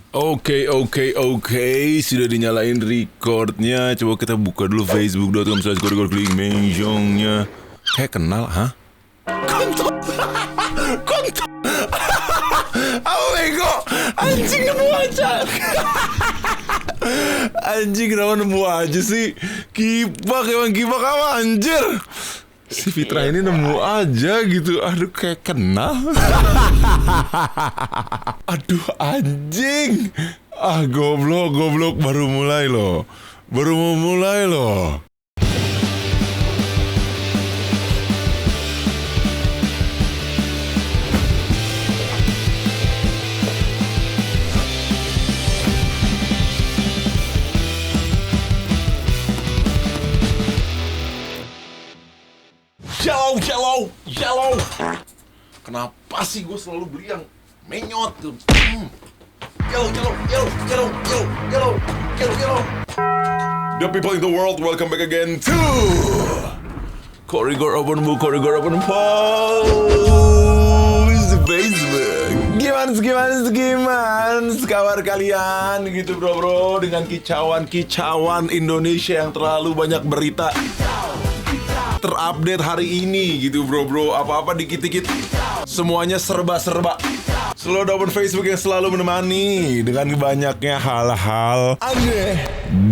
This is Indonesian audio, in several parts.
Oke, sudah dinyalain recordnya. Coba kita buka dulu facebook.com/korigor-kling-menjongnya. Kayak kenal, hah? Kontol. Apa bego? Anjing nemu aja. Anjing kenapa nemu aja sih? Kibak apa anjir? Si Fitra ini nemu aja gitu. Aduh kayak kenal. Aduh anjing. Goblok baru mulai loh. Yellow. Kenapa sih gue selalu beli yang menyot tuh? Yellow. The people in the world, welcome back again to Korigor Open Book Post Facebook. Gimana kabar kalian gitu bro dengan kicauan Indonesia yang terlalu banyak berita terupdate hari ini gitu bro, apa-apa dikit-dikit semuanya serba selalu ada Open Facebook yang selalu menemani dengan banyaknya hal-hal aneh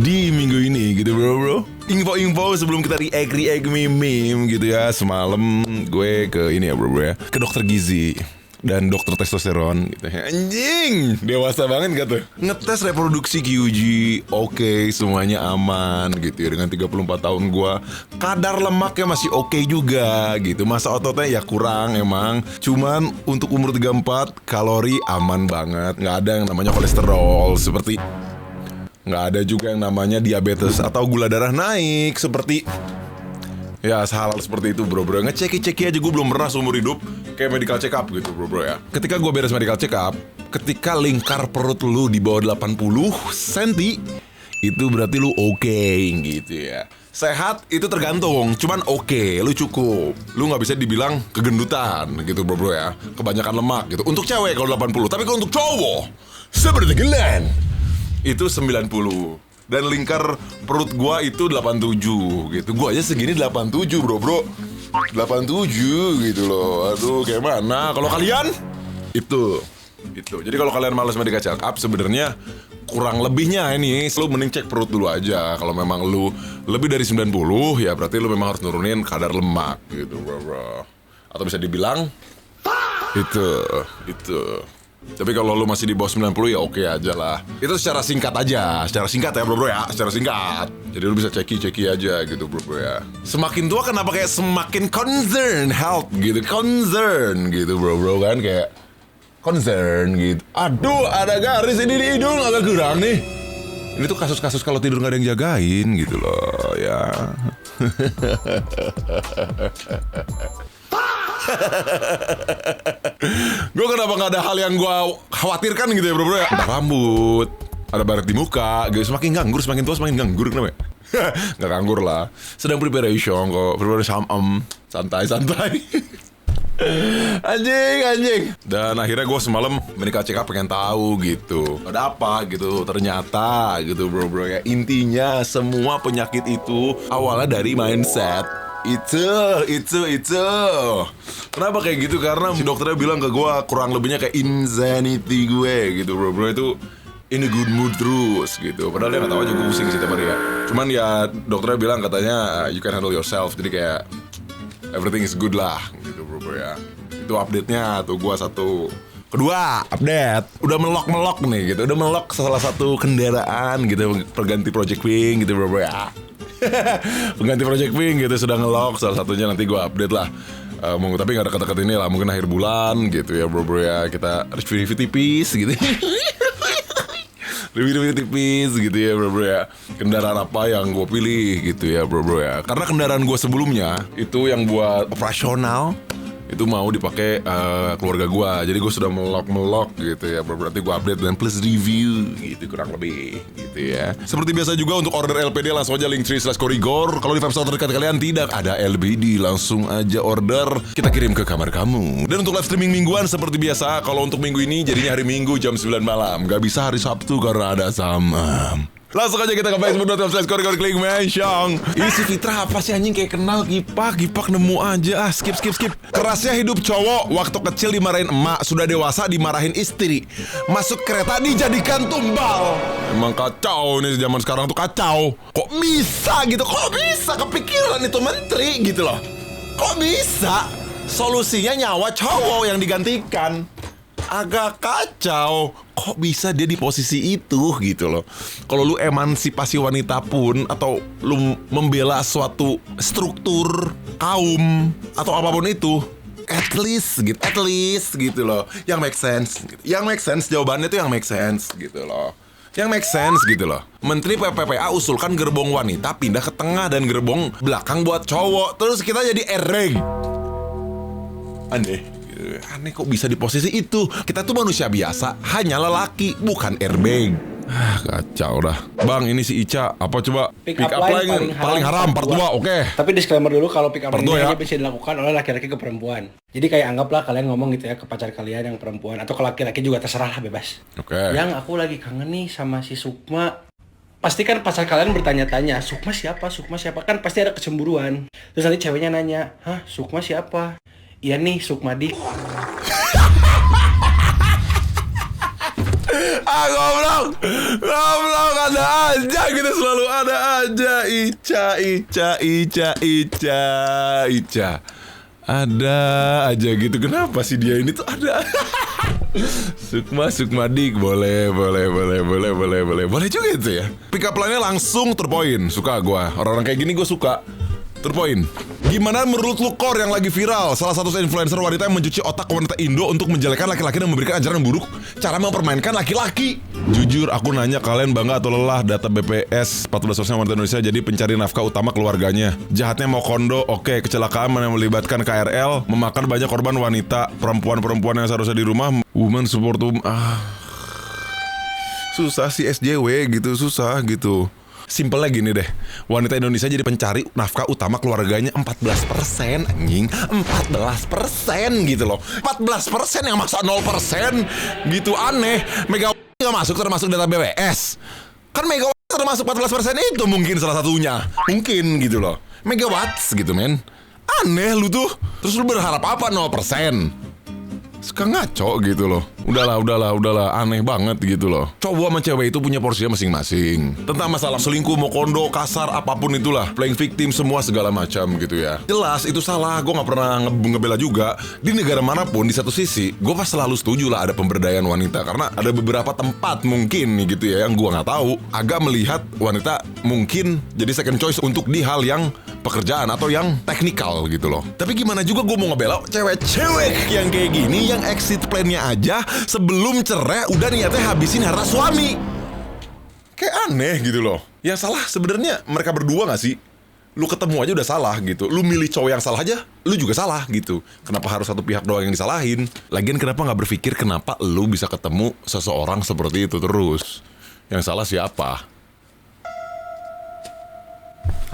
di minggu ini gitu bro. Info sebelum kita react meme gitu ya. Semalam gue ke ini ya bro ya, ke dokter gizi dan dokter testosteron gitu ya. Anjing, dewasa banget gak tuh? Ngetes reproduksi QG, oke, semuanya aman gitu ya. Dengan 34 tahun gua, kadar lemaknya masih oke juga gitu. Masa ototnya ya kurang emang. Cuman untuk umur 34, kalori aman banget. Gak ada yang namanya kolesterol seperti, gak ada juga yang namanya diabetes atau gula darah naik seperti ya hal seperti itu bro. Ngeceki aja gue belum pernah seumur hidup kayak medical check up gitu bro ya. Ketika gue beres medical check up, ketika lingkar perut lu di bawah 80 cm, itu berarti lu oke gitu ya. Sehat itu tergantung, cuman oke, lu cukup. Lu gak bisa dibilang kegendutan gitu bro ya. Kebanyakan lemak gitu. Untuk cewek kalau 80, tapi kalau untuk cowok seperti Glenn itu 90. Dan lingkar perut gua itu 87 gitu. Gua aja segini 87 bro 87 gitu loh. Aduh kayak mana. Kalau kalian itu. Jadi kalau kalian malas medical check up, sebenarnya kurang lebihnya ini lu mending cek perut dulu aja. Kalau memang lu lebih dari 90, ya berarti lu memang harus nurunin kadar lemak gitu bro. Atau bisa dibilang itu. Tapi kalau lu masih di bawah 90 ya oke aja lah. Itu secara singkat ya bro ya, secara singkat. Jadi lu bisa ceki aja gitu bro ya. Semakin tua kenapa kayak semakin concern health gitu, concern gitu bro kan, kayak concern gitu. Aduh ada garis ini di hidung agak kurang nih. Ini tuh kasus-kasus kalau tidur gak ada yang jagain gitu loh ya. Gue kenapa gak ada hal yang gue khawatirkan gitu ya bro ya. Ada rambut, ada baret di muka gitu. Semakin nganggur, semakin tua semakin nganggur. Kenapa ya? Gak nganggur lah. Sedang preparation kok. Preparation santai. Anjing. Dan akhirnya gue semalam medical check up pengen tahu gitu ada apa gitu. Ternyata gitu bro ya, intinya semua penyakit itu awalnya dari mindset. Itu. Kenapa kayak gitu? Karena si dokternya bilang ke gue kurang lebihnya kayak insanity gue gitu bro itu in a good mood terus gitu. Padahal dia gak tahu aja gue pusing sih tiap hari ya. Cuman ya dokternya bilang katanya you can handle yourself. Jadi kayak everything is good lah gitu bro ya. Itu update-nya tuh gue satu. Kedua update, udah melok nih gitu. Udah melok salah satu kendaraan gitu, perganti Project Wing gitu bro ya. Pengganti Project Wing gitu sudah ngelok, salah satunya nanti gue update lah. Tapi gak deket-deket ini lah, mungkin akhir bulan gitu ya bro ya. Kita review tipis gitu. Review tipis gitu ya bro ya. Kendaraan apa yang gue pilih gitu ya bro ya. Karena kendaraan gue sebelumnya itu yang buat operasional itu mau dipakai keluarga gue. Jadi gue sudah melok gitu ya. Berarti gue update dan plus review gitu kurang lebih gitu ya. Seperti biasa juga untuk order LPD langsung aja Linktree/Korigor. Kalau di website terdekat kalian tidak ada LBD, langsung aja order, kita kirim ke kamar kamu. Dan untuk live streaming mingguan seperti biasa, kalau untuk minggu ini jadinya hari Minggu jam 9 malam. Gak bisa hari Sabtu karena ada sama. Langsung aja kita ke facebook.com/korigor klik mention. Ini si Fitra apa sih anjing kayak kenal Gipak nemu aja. Skip. Kerasnya hidup cowok, waktu kecil dimarahin emak, sudah dewasa dimarahin istri, masuk kereta dijadikan tumbal. Emang kacau nih zaman sekarang tuh kacau. Kok bisa gitu? Kok bisa kepikiran itu menteri gitu loh? Kok bisa? Solusinya nyawa cowok yang digantikan. Agak kacau. Kok bisa dia di posisi itu gitu loh. Kalau lu emansipasi wanita pun, atau lu membela suatu struktur kaum atau apapun itu, at least gitu loh. Yang make sense jawabannya tuh yang make sense gitu loh. Yang make sense gitu loh. Menteri PPPA usulkan gerbong wanita pindah ke tengah dan gerbong belakang buat cowok. Terus kita jadi airbag. Aneh kok bisa di posisi itu. Kita tuh manusia biasa, hanya lelaki, bukan airbag. Kacau dah. Bang, ini si Ica apa coba? Pick up line paling haram part 2. Oke. Tapi disclaimer dulu, kalau pick up line ya, hanya bisa dilakukan oleh laki-laki ke perempuan. Jadi kayak anggaplah kalian ngomong gitu ya ke pacar kalian yang perempuan, atau ke laki-laki juga, terserah lah, bebas. Oke. Yang aku lagi kangen nih sama si Sukma. Pasti kan pacar kalian bertanya-tanya, Sukma siapa? Kan pasti ada kecemburuan. Terus nanti ceweknya nanya, hah, Sukma siapa? Iya nih, Sukmadik. Goblok ada aja gitu, selalu ada aja. Ica ada aja gitu. Kenapa sih dia ini tuh ada? Sukmadik boleh juga itu ya. Pick up line-nya langsung terpoin. Suka gua. Orang-orang kayak gini gua suka. Terpoin. Gimana menurut lu Kor yang lagi viral? Salah satu influencer wanita yang mencuci otak wanita Indo untuk menjelekan laki-laki dan memberikan ajaran buruk cara mempermainkan laki-laki. Jujur aku nanya, kalian bangga atau lelah data BPS 14% wanita Indonesia jadi pencari nafkah utama keluarganya. Jahatnya mau kondo, oke. Kecelakaan yang melibatkan KRL, memakan banyak korban wanita, perempuan-perempuan yang seharusnya di rumah. Women support susah sih SJW gitu, susah gitu. Simpelnya gini deh, wanita Indonesia jadi pencari nafkah utama keluarganya 14%, anjing. 14% gitu loh. 14% yang maksa 0% gitu, aneh. Megawati gak masuk termasuk data BPS. Kan Megawati termasuk 14% itu mungkin salah satunya. Mungkin gitu loh. Megawatts gitu men. Aneh lu tuh. Terus lu berharap apa 0%? Suka ngaco gitu loh. Udahlah, aneh banget gitu loh. Cowok sama cewek itu punya porsinya masing-masing. Tentang masalah selingkuh, mau kondo, kasar, apapun itulah, playing victim, semua segala macam gitu ya. Jelas itu salah, gue gak pernah ngebela juga. Di negara manapun, di satu sisi gue pas selalu setuju lah ada pemberdayaan wanita. Karena ada beberapa tempat mungkin gitu ya, yang gue gak tahu, agak melihat wanita mungkin jadi second choice untuk di hal yang pekerjaan atau yang teknikal gitu loh. Tapi gimana juga gue mau ngebela cewek-cewek yang kayak gini, yang exit plan-nya aja sebelum cerai udah niatnya habisin harta suami. Kayak aneh gitu loh. Yang salah sebenarnya mereka berdua gak sih? Lu ketemu aja udah salah gitu. Lu milih cowok yang salah aja, lu juga salah gitu. Kenapa harus satu pihak doang yang disalahin? Lagian kenapa gak berpikir kenapa lu bisa ketemu seseorang seperti itu terus? Yang salah siapa?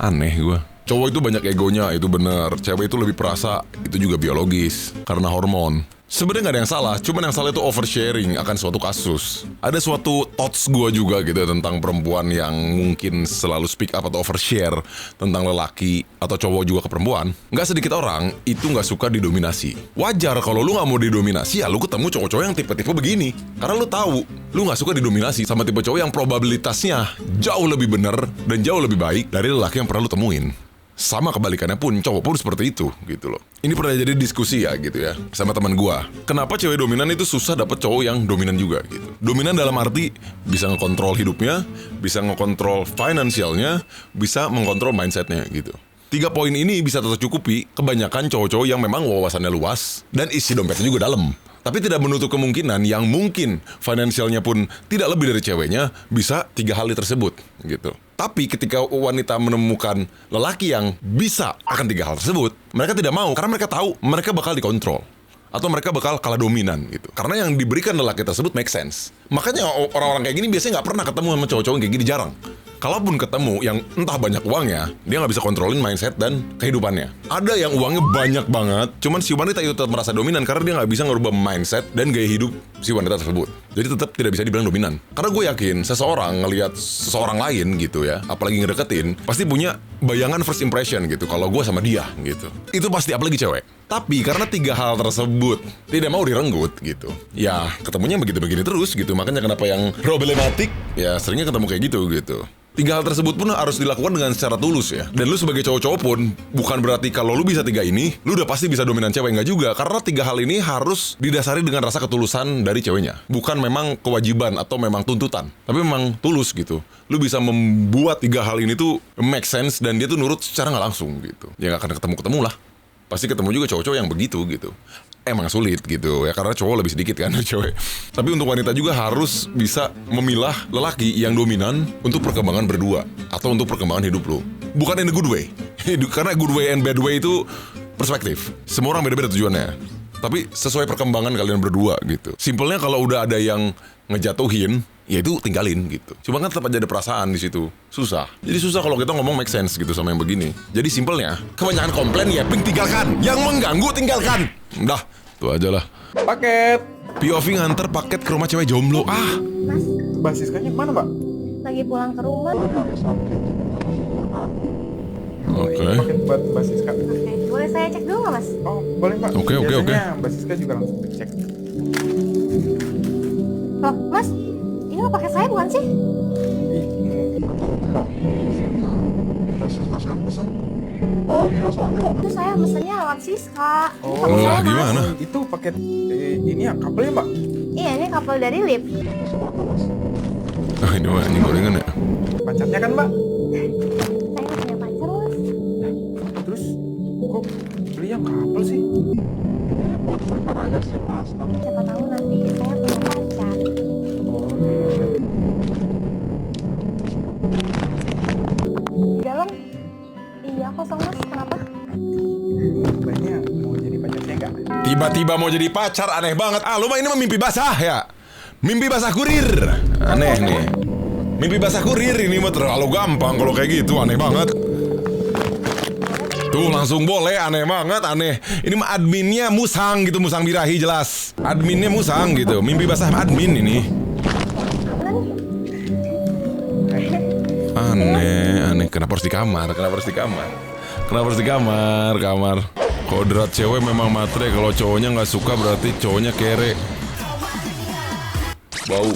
Aneh gue. Cowok itu banyak egonya, itu bener. Cewek itu lebih perasa, itu juga biologis. Karena hormon. Sebenarnya gak ada yang salah, cuman yang salah itu oversharing akan suatu kasus. Ada suatu thoughts gue juga gitu tentang perempuan yang mungkin selalu speak up atau overshare tentang lelaki atau cowok juga ke perempuan. Gak sedikit orang itu gak suka didominasi. Wajar kalau lu gak mau didominasi, ya lu ketemu cowok-cowok yang tipe-tipe begini. Karena lu tahu, lu gak suka didominasi sama tipe cowok yang probabilitasnya jauh lebih benar dan jauh lebih baik dari lelaki yang pernah lu temuin. Sama kebalikannya pun, cowok pun seperti itu gitu loh. Ini pernah jadi diskusi ya gitu ya sama teman gua. Kenapa cewek dominan itu susah dapet cowok yang dominan juga gitu. Dominan dalam arti bisa ngekontrol hidupnya, bisa ngekontrol finansialnya, bisa mengontrol mindsetnya gitu. 3 poin ini bisa tercukupi kebanyakan cowok-cowok yang memang wawasannya luas dan isi dompetnya juga dalam. Tapi tidak menutup kemungkinan yang mungkin finansialnya pun tidak lebih dari ceweknya bisa 3 hal tersebut gitu. Tapi ketika wanita menemukan lelaki yang bisa akan 3 hal tersebut, mereka tidak mau karena mereka tahu mereka bakal dikontrol. Atau mereka bakal kalah dominan gitu. Karena yang diberikan lelaki tersebut make sense. Makanya orang-orang kayak gini biasanya nggak pernah ketemu sama cowok-cowok kayak gini, jarang. Kalaupun ketemu yang entah banyak uangnya, dia nggak bisa kontrolin mindset dan kehidupannya. Ada yang uangnya banyak banget, cuman si wanita itu tetap merasa dominan karena dia nggak bisa ngerubah mindset dan gaya hidup si wanita tersebut. Jadi tetap tidak bisa dibilang dominan. Karena gue yakin seseorang ngelihat seseorang lain gitu ya, apalagi ngedeketin, pasti punya bayangan first impression gitu. Kalau gue sama dia gitu, itu pasti, apalagi cewek. Tapi karena 3 hal tersebut tidak mau direnggut gitu, ya ketemunya begitu-begini terus gitu. Makanya kenapa yang problematik ya seringnya ketemu kayak gitu. 3 hal tersebut pun harus dilakukan dengan secara tulus ya. Dan lu sebagai cowok-cowok pun bukan berarti kalau lu bisa 3 ini, lu udah pasti bisa dominan cewek, enggak juga. Karena 3 hal ini harus didasari dengan rasa ketulusan dari ceweknya. Bukan memang kewajiban atau memang tuntutan, tapi memang tulus gitu. Lu bisa membuat 3 hal ini tuh make sense dan dia tuh nurut secara nggak langsung gitu. Ya nggak akan ketemu-ketemu lah. Pasti ketemu juga cowok-cowok yang begitu gitu. Emang sulit gitu ya, karena cowok lebih sedikit kan dari cewek. Tapi untuk wanita juga harus bisa memilah lelaki yang dominan untuk perkembangan berdua atau untuk perkembangan hidup lo. Bukan in a good way. Karena good way and bad way itu perspektif. Semua orang beda-beda tujuannya. Tapi sesuai perkembangan kalian berdua gitu. Simpelnya kalau udah ada yang ngejatuhin, ya itu tinggalin gitu. Cuma kan tetap aja ada perasaan di situ. Susah. Jadi susah kalau kita ngomong make sense gitu sama yang begini. Jadi simpelnya, kebanyakan komplain ya tinggalkan. Yang mengganggu tinggalkan. Udah, itu aja lah. Paket. POV nganter paket ke rumah cewek jomblo. Mas, Mbak Siskanya kemana, Mbak? lagi pulang ke rumah. Oke. Paket buat Mbak Siska. Oke, boleh saya cek dulu nggak, Mas? Oh, boleh, Mbak. Oke. Biasanya Mbak Siska juga langsung cek. Loh, Mas, ini mah paket saya bukan sih? Itu saya mesennya lewat Siska. Ini paket Lah, saya, Mas. gimana? Itu paket ini ya, kabelnya, Mbak. Iya, ini kapal dari Lip. Ini mah anjing gorengan ya. Pacarnya kan, Mbak? Saya nggak punya pacar, Mas. Terus kok beli yang kabel sih? Siapa tahu nanti saya punya pacar. Di dalam? Iya, kosong, Mas. Kenapa? Mbaknya mau jadi pacar saya nggak? Tiba-tiba mau jadi pacar, aneh banget. Lu mah ini mah mimpi basah ya. Mimpi basah kurir. Aneh nih. Mimpi basah kurir ini mah terlalu gampang kalau kayak gitu, aneh banget. Tuh langsung boleh, aneh banget, aneh. Ini mah adminnya musang gitu, musang birahi jelas. Adminnya musang gitu, mimpi basah admin ini. Aneh. Kenapa harus di kamar? Kamar. Kodrat cewek memang matre, kalau cowoknya nggak suka berarti cowoknya kere. Bau,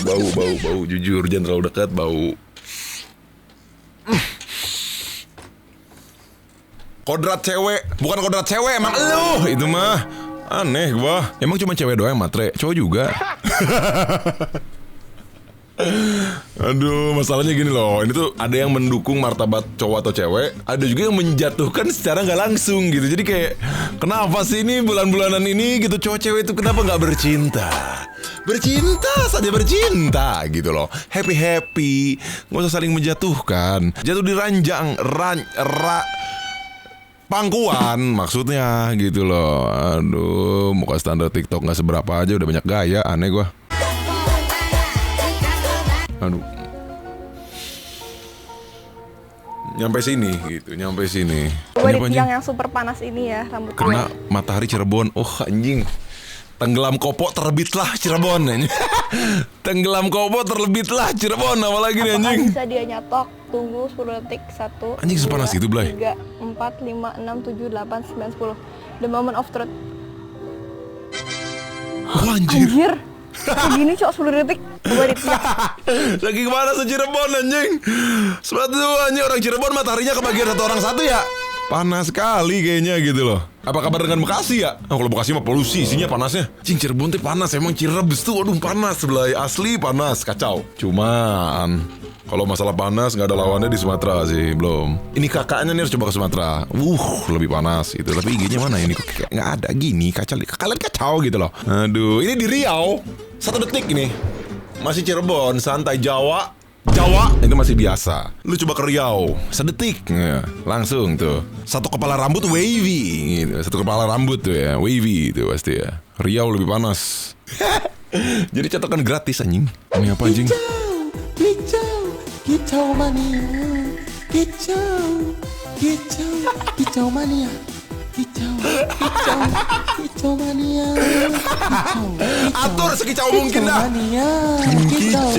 jujur jangan terlalu dekat, bau. Kodrat cewek, bukan kodrat cewek, emang elu itu mah. Aneh gua. Emang cuma cewek doang yang matre, cowok juga. Aduh, masalahnya gini loh. Ini tuh ada yang mendukung martabat cowok atau cewek, ada juga yang menjatuhkan secara nggak langsung gitu. Jadi kayak, kenapa sih ini bulan-bulanan ini gitu cowok cewek itu kenapa nggak bercinta? Bercinta saja bercinta gitu loh. Happy, nggak usah saling menjatuhkan. Jatuh di ranjang, pangkuan maksudnya gitu loh. Aduh, muka standar TikTok nggak seberapa aja udah banyak gaya, aneh gua. Aduh. Nyampe sini. Gue Ini apa, di anjing? tiang yang super panas ini ya rambut Kena gue. matahari Cirebon. Oh anjing. Tenggelam kopo terbitlah Cirebon anjing. Tenggelam kopo terbitlah Cirebon, apalagi nih Apakah anjing. bisa dia nyatok? Tunggu 10 detik. 1, Anjing, sepanas itu, Blay. 3, 4, 5, 6, 7, 8, 9, 10. The moment of truth. Oh anjir. Anjir. Kayak gini cok 10 detik. Gue di tiang. Lagi kemana se Cirebon anjing? Sepatu anjing, orang Cirebon mataharinya kebagian satu orang satu ya. Panas sekali kayaknya gitu loh. Apa kabar dengan Bekasi ya? Oh, kalau Bekasi mah polusi, isinya panasnya. Cing, Cirebon tuh panas, emang Cirebes tuh aduh panas sebelah asli panas, kacau. Cuman kalau masalah panas nggak ada lawannya di Sumatera sih, belum. Ini kakaknya nih harus coba ke Sumatera. Lebih panas itu. Tapi IG-nya mana ini? Kok kayak nggak ada gini, kacau. Kalian kacau gitu loh. Aduh, ini di Riau 1 detik ini. Masih Cirebon, santai Jawa Jawa itu masih biasa. Lu coba ke Riau, sedetik langsung tuh. Satu kepala rambut wavy gitu. Satu kepala rambut tuh ya, wavy itu pasti ya. Riau lebih panas. Jadi cetakan gratis anjing. Ini apa anjing? Kicau mania, kicau mania, kicau mania, Atur sekicau mungkin dah. mania, kicau.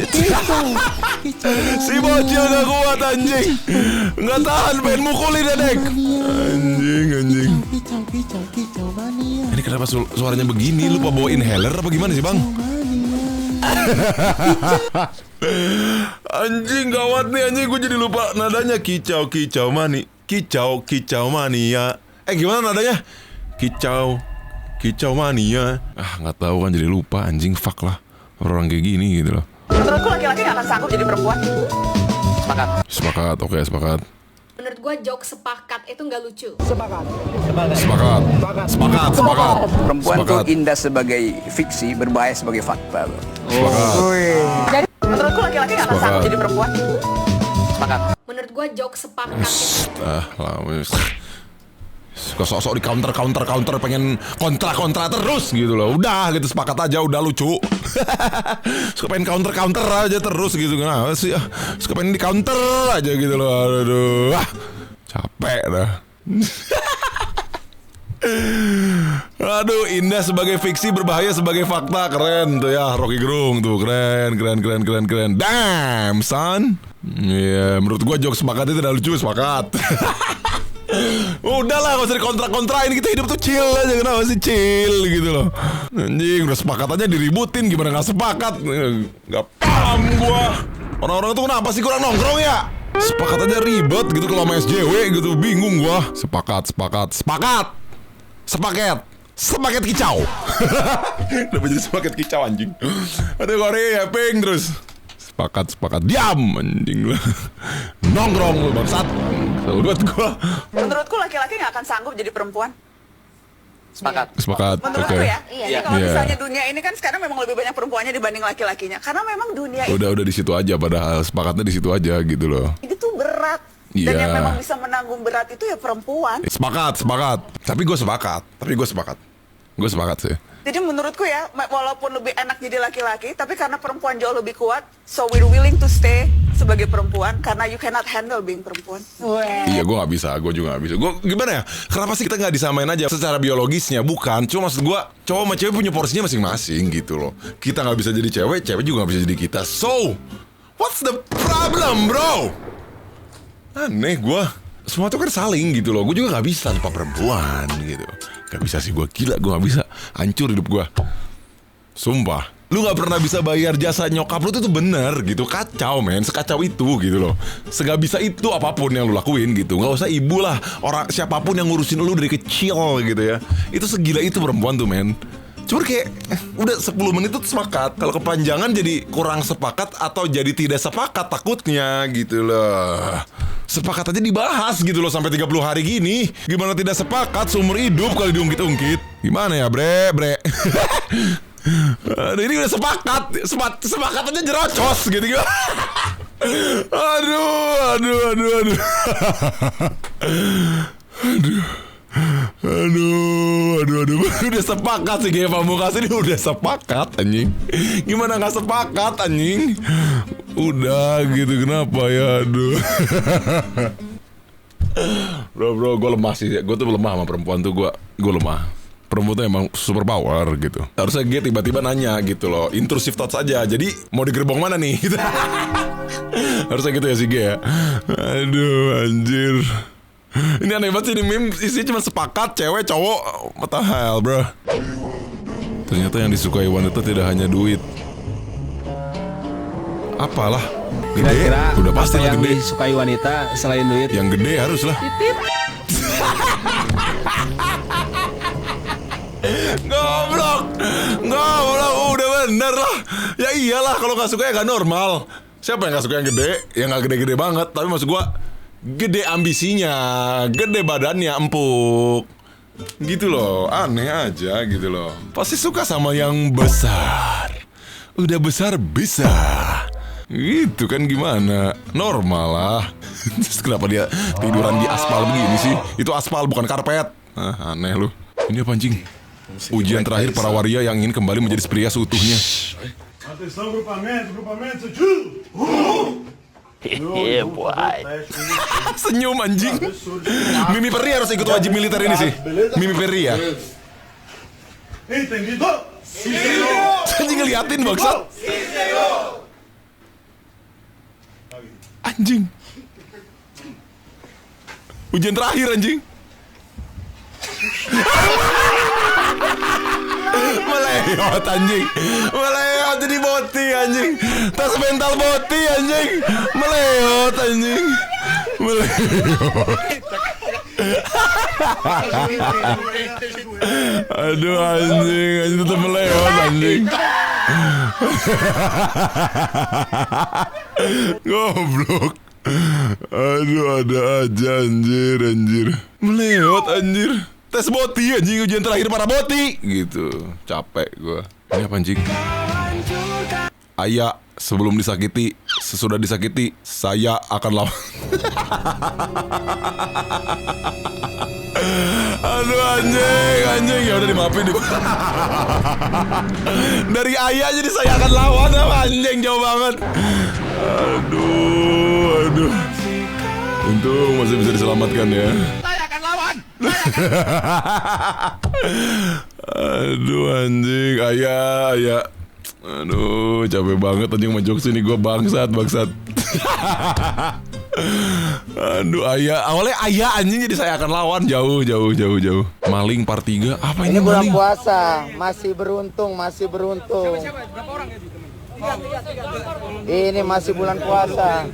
Si bocil gak kuat anjing. Nggak tahan pengen mukulin Dedek. Anjing. Kicau mania. Ini kenapa suaranya begini? Lupa bawa inhaler apa gimana sih bang? Anjing gawat nih anjing, gue jadi lupa nadanya. Kicau mania. Gimana nadanya? Kicau mania. Nggak tahu kan, jadi lupa anjing. Fuck lah orang kayak gini gitu loh. Menurutku laki-laki gak akan sanggup jadi perempuan. Sepakat, oke sepakat. Menurut gue joke sepakat itu nggak lucu. Sepakat. Perempuan tuh Sepakat. indah sebagai fiksi, berbahaya sebagai fakta. Sepakat. Menurutku laki-laki gak akan sanggup jadi perempuan. Menurut gue joke sepakat itu Lama. Suka sok-sok di counter pengen kontra terus gitu loh. Udah gitu, sepakat aja udah lucu. Suka pengen counter aja terus gitu. Kenapa sih? Suka pengen di counter aja gitu loh. Aduh. Capek dah. Aduh, indah sebagai fiksi, berbahaya sebagai fakta. Keren tuh ya, Rocky Gerung tuh. Keren. Damn, son. Iya, menurut gua jokes sepakat itu udah lucu, sepakat. Udah lah, gak usah dikontra-kontrain. Kita hidup tuh chill aja. Kenapa sih chill gitu loh. Anjing, udah sepakat aja diributin. Gimana gak sepakat? Gak paham gua. Orang-orang tuh kenapa sih kurang nongkrong ya? Sepakat aja ribet gitu kalau sama SJW gitu. Bingung gua. Sepakat kicau. Udah jadi sepaket kicau anjing. Aduh Korea ya ping terus. Sepakat diam anjing lu. Nongkrong lu bangsat. Buat gua. Menurutku laki-laki gak akan sanggup jadi perempuan. Sepakat. Menurutku Oke. ya. Iya. Kalau Iya. misalnya dunia ini kan sekarang memang lebih banyak perempuannya dibanding laki-lakinya. Karena memang dunia Udah di situ aja, padahal sepakatnya di situ aja gitu loh. ini tuh berat. Dan Iya. yang memang bisa menanggung berat itu ya perempuan. Sepakat. Tapi gue sepakat sih. Jadi menurutku ya, walaupun lebih enak jadi laki-laki, tapi karena perempuan jauh lebih kuat, so we're willing to stay sebagai perempuan karena you cannot handle being perempuan. Iya, gue juga gak bisa. Gue gimana ya? Kenapa sih kita nggak disamain aja secara biologisnya? Bukan. Cuma maksud gue, cowok sama cewek punya porsinya masing-masing gitu loh. Kita nggak bisa jadi cewek juga nggak bisa jadi kita. So, what's the problem, bro? Aneh gue. Semua tuh kan saling gitu loh. Gue juga gak bisa tanpa perempuan gitu. Gak bisa sih gue, gila gue gak bisa. Hancur hidup gue. Sumpah. Lu gak pernah bisa bayar jasa nyokap lu tuh bener gitu. Kacau men, sekacau itu gitu loh. Segak bisa itu apapun yang lu lakuin gitu. Gak usah ibu lah, orang siapapun yang ngurusin lu dari kecil gitu ya. Itu segila itu perempuan tuh men. Cuma kayak udah 10 menit tuh sepakat. Kalau kepanjangan jadi kurang sepakat atau jadi tidak sepakat takutnya gitu loh. Sepakat aja dibahas gitu loh sampai 30 hari gini. Gimana tidak sepakat seumur hidup kali diungkit-ungkit. Gimana ya bre. Aduh, ini udah sepakat. Sepakat aja jerocos gitu. Aduh. Aduh, udah sepakat sih kayak Pamungkas ini udah sepakat anjing. Gimana nggak sepakat anjing? Udah gitu kenapa ya? Aduh. Bro, gue lemah sih. Gue tuh lemah sama perempuan tuh gue lemah. Perempuan tuh emang super power gitu. Harusnya G tiba-tiba nanya gitu loh. Intrusive thoughts aja. Jadi mau di gerbong mana nih? Gitu. Harusnya gitu ya si G ya. Aduh anjir. Ini aneh banget sih, ini meme isinya cuma sepakat cewek cowok. What the hell bro. Ternyata yang disukai wanita tidak hanya duit. Apalah. Gede. Kira-kira Udah pasti lah yang gede. disukai wanita selain duit. Yang gede harus lah. Goblok, udah bener lah. Ya iyalah kalau nggak suka ya nggak normal. Siapa yang nggak suka yang gede? Yang nggak gede-gede banget. Tapi maksud gua gede ambisinya, gede badannya, empuk. Gitu loh, aneh aja gitu loh. Pasti suka sama yang besar. Udah besar bisa. Gitu kan gimana? Normal lah. Terus kenapa dia tiduran di aspal begini sih? Itu aspal bukan karpet. Aneh lu. Ini apa anjing? Ujian terakhir para waria yang ingin kembali menjadi pria seutuhnya. Atenção, grupamento, tio! Senyum anjing. Mimi Peri harus ikut wajib militer ini sih. Mimi Peri ya. Entendido? Anjing ngeliatin bangsat. Anjing. Ujian terakhir anjing. Melewat anjing. Melewat jadi boti anjing. Tas mental boti anjing. Melewat anjing. Melewat. Aduh anjing. Anjing tetap melewat anjing. Goblok. Aduh ada aja anjir. Melewat anjir. Tes boti anjing, ujian terakhir para boti gitu. Capek gua. Ini apa anjing? Ayah sebelum disakiti, sesudah disakiti, saya akan lawan. Aduh anjing ya udah dimaafin. Dari ayah jadi saya akan lawan apa anjing, jauh banget. Aduh. Untung masih bisa diselamatkan ya. Saya akan lawan. Aduh anjing, ayah. Aduh, capek banget anjing sama jokes ini, gue bangsat. Aduh ayah, awalnya ayah anjing jadi saya akan lawan. Jauh. Maling part 3, apa ini Bulan maling? puasa, masih beruntung. Ini masih bulan puasa.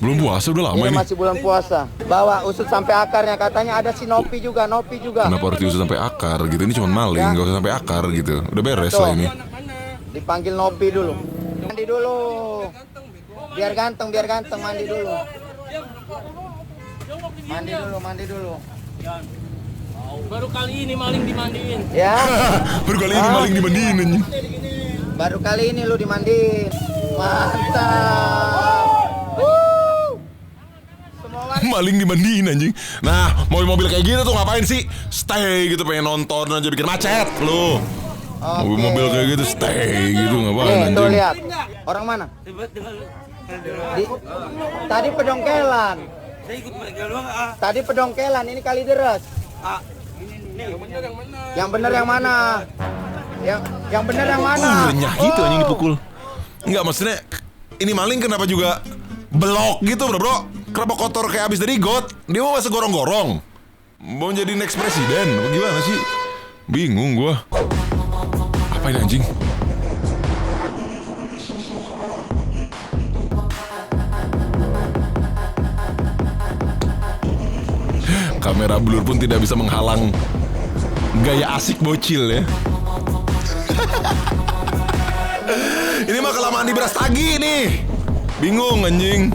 Belum puasa, udah lama Ini ini. masih bulan puasa. Bawa usut sampai akarnya, katanya ada si Nopi juga. Kenapa harus diusut sampai akar gitu? Ini cuma maling, gak usah sampai akar gitu. Udah beres lah ini. Dipanggil Nopi dulu. Mandi dulu. Biar ganteng, mandi dulu. Mandi dulu. Baru kali ini maling dimandiin. Ya. Baru kali ini maling dimandiin anjing. Baru kali ini lu dimandiin. Mantap. Maling dimandiin anjing. Nah, mobil-mobil kayak gitu tuh ngapain sih? Stay gitu, pengen nonton aja bikin macet lu. Mobil-mobil kayak gitu stay gitu ngapain Tuh anjing? lihat. Orang mana? Tadi pedongkelan. Tadi pedongkelan, ini kali deres. Yang bener yang mana? Yang bener yang mana? Renyah gitu anjing dipukul. Enggak, maksudnya ini maling kenapa juga belok gitu bro? Kenapa kotor kayak abis dari got? Dia mau masuk gorong-gorong. Mau jadi next presiden? Gimana sih? Bingung gua. Apa ini anjing? Kamera blur pun tidak bisa menghalang gaya asik bocil ya. Ini mah kelamaan di beras tagi nih. Bingung anjing.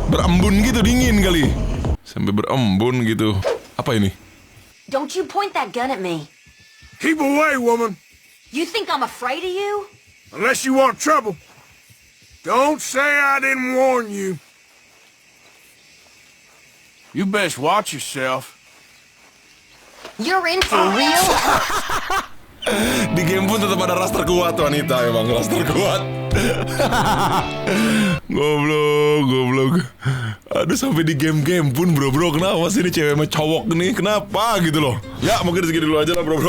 Berembun gitu, dingin kali. Sampai berembun gitu. Apa ini? Don't you point that gun at me. Keep away, woman. You think I'm afraid of you? Unless you want trouble. Don't say I didn't warn you. You best watch yourself. You're in for real? Di game pun tetap ada ras terkuat wanita, emang ras terkuat. Goblok. Aduh, sampai di game pun bro, kenapa sih ini cewek sama cowok nih? Kenapa gitu loh? Ya mungkin segini dulu aja lah bro.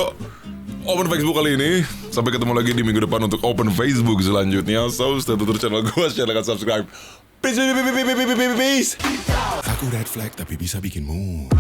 Open Facebook kali ini. Sampai ketemu lagi di minggu depan untuk Open Facebook selanjutnya. So stay tune channel gue, share dan subscribe. Peace. Aku red flag tapi bisa bikin move.